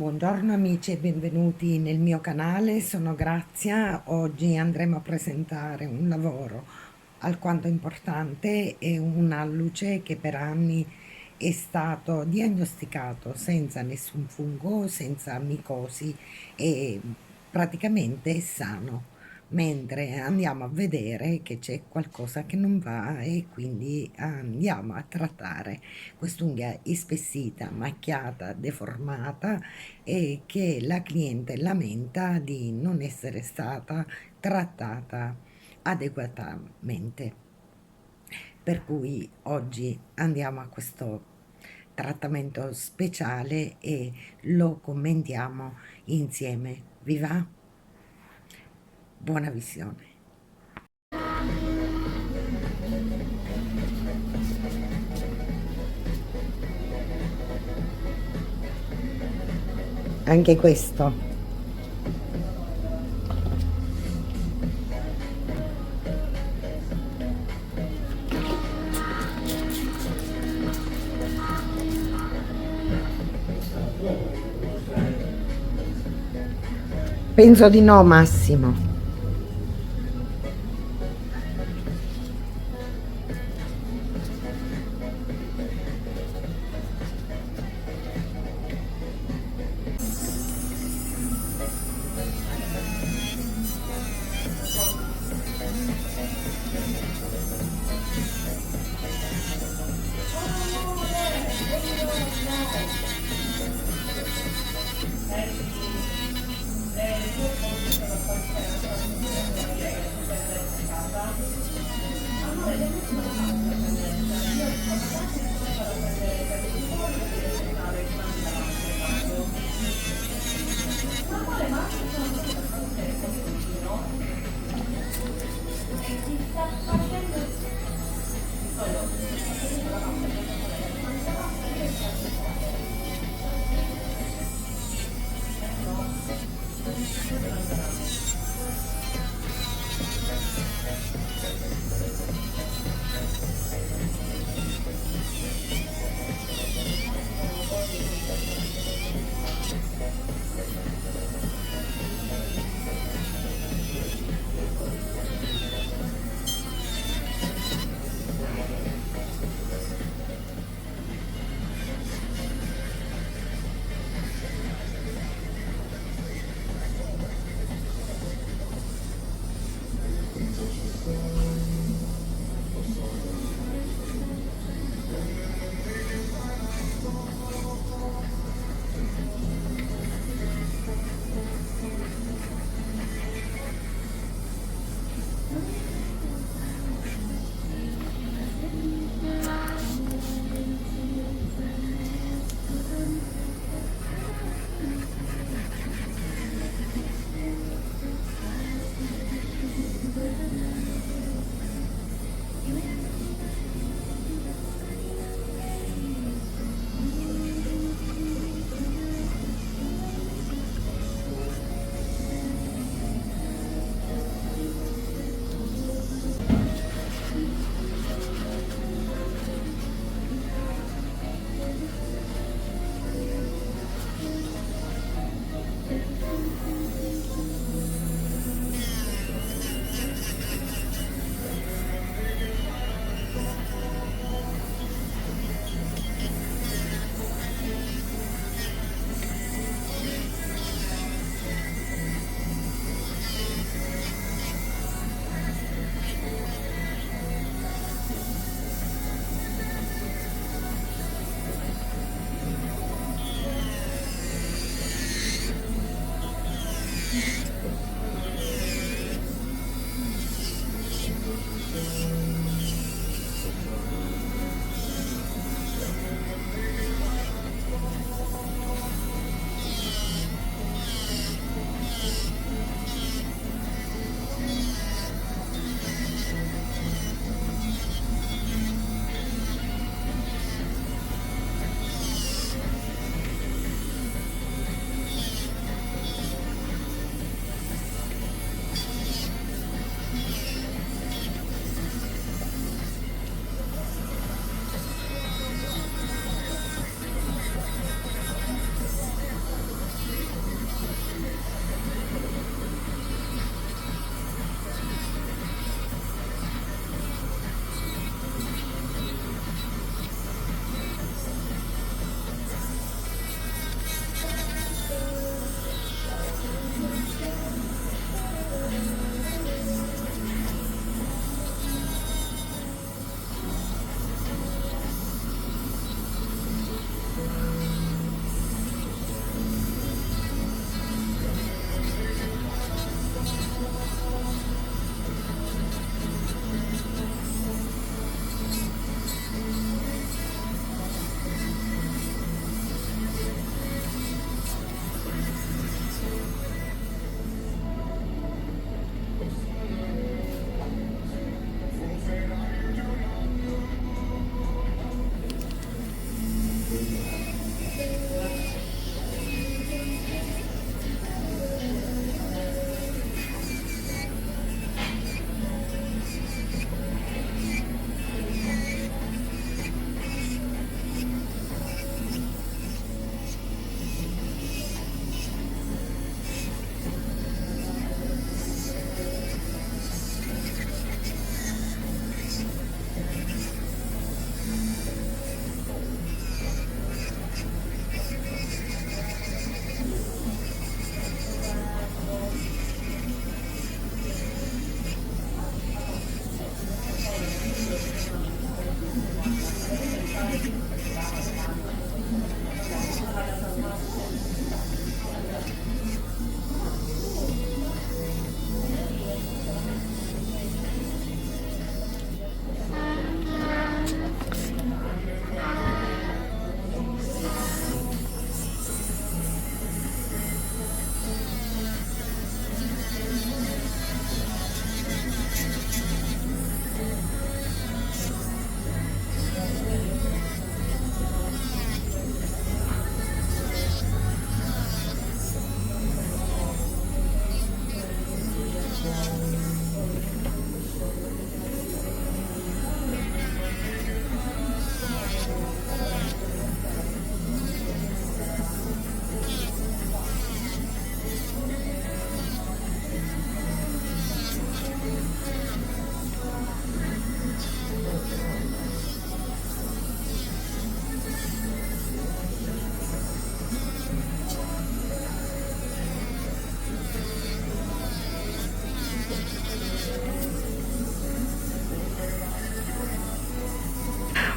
Buongiorno amici e benvenuti nel mio canale, sono Grazia. Oggi andremo a presentare un lavoro alquanto importante e una luce che per anni è stato diagnosticato senza nessun fungo, senza micosi e praticamente è sano, mentre andiamo a vedere che c'è qualcosa che non va e quindi andiamo a trattare quest'unghia ispessita, macchiata, deformata e che la cliente lamenta di non essere stata trattata adeguatamente. Per cui oggi andiamo a questo trattamento speciale e lo commentiamo insieme. Vi va? Buona visione. Anche questo. Penso di no, Massimo.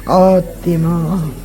Ottimo.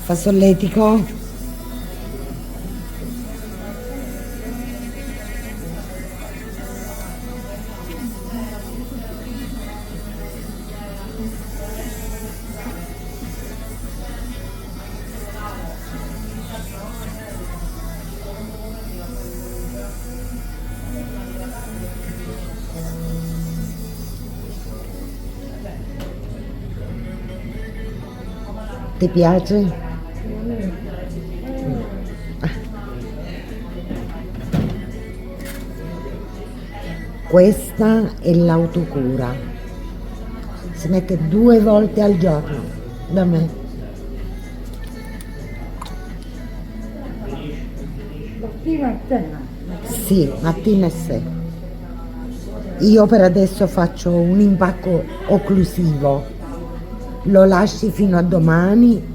Fazzolletico? Ti piace? Questa è l'autocura. Si mette 2 volte al giorno da me. Mattina e sera. Sì, mattina e sera. Io per adesso faccio un impacco occlusivo. Lo lasci fino a domani.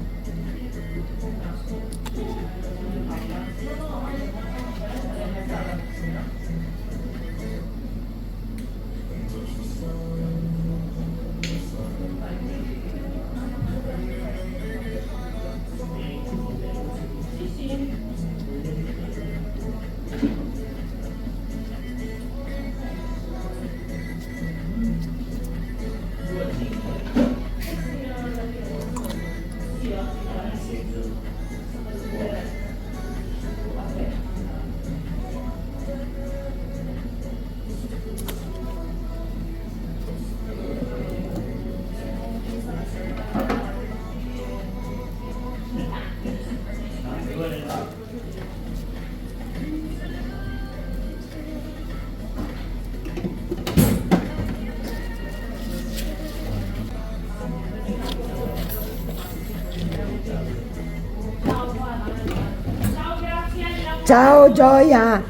Ciao Gioia,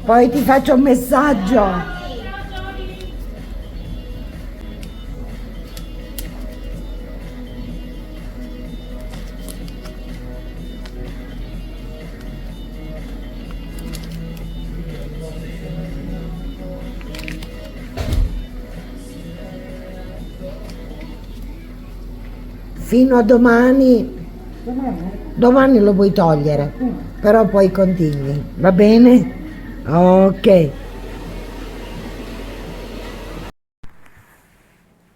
poi ti faccio un messaggio. Fino a domani. Domani? Domani lo puoi togliere, però poi continui, va bene? Ok.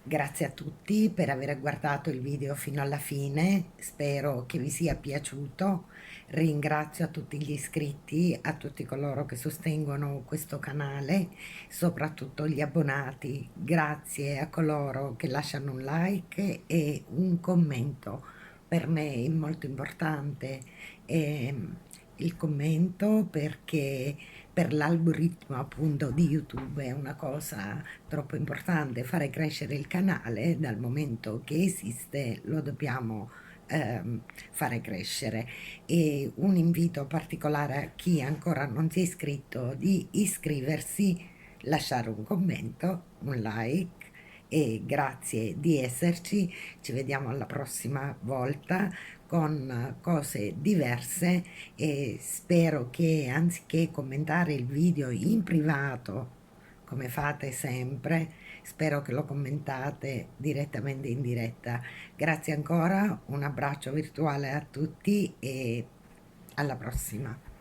Grazie a tutti per aver guardato il video fino alla fine, spero che vi sia piaciuto. Ringrazio a tutti gli iscritti, a tutti coloro che sostengono questo canale, soprattutto gli abbonati. Grazie a coloro che lasciano un like e un commento. Per me è molto importante il commento, perché per l'algoritmo appunto di YouTube è una cosa troppo importante. Fare crescere il canale, dal momento che esiste lo dobbiamo fare crescere. E un invito particolare a chi ancora non si è iscritto di iscriversi, lasciare un commento, un like, e grazie di esserci. Ci vediamo alla prossima volta con cose diverse, e spero che, anziché commentare il video in privato come fate sempre. Spero che lo commentate direttamente in diretta. Grazie ancora, un abbraccio virtuale a tutti e alla prossima.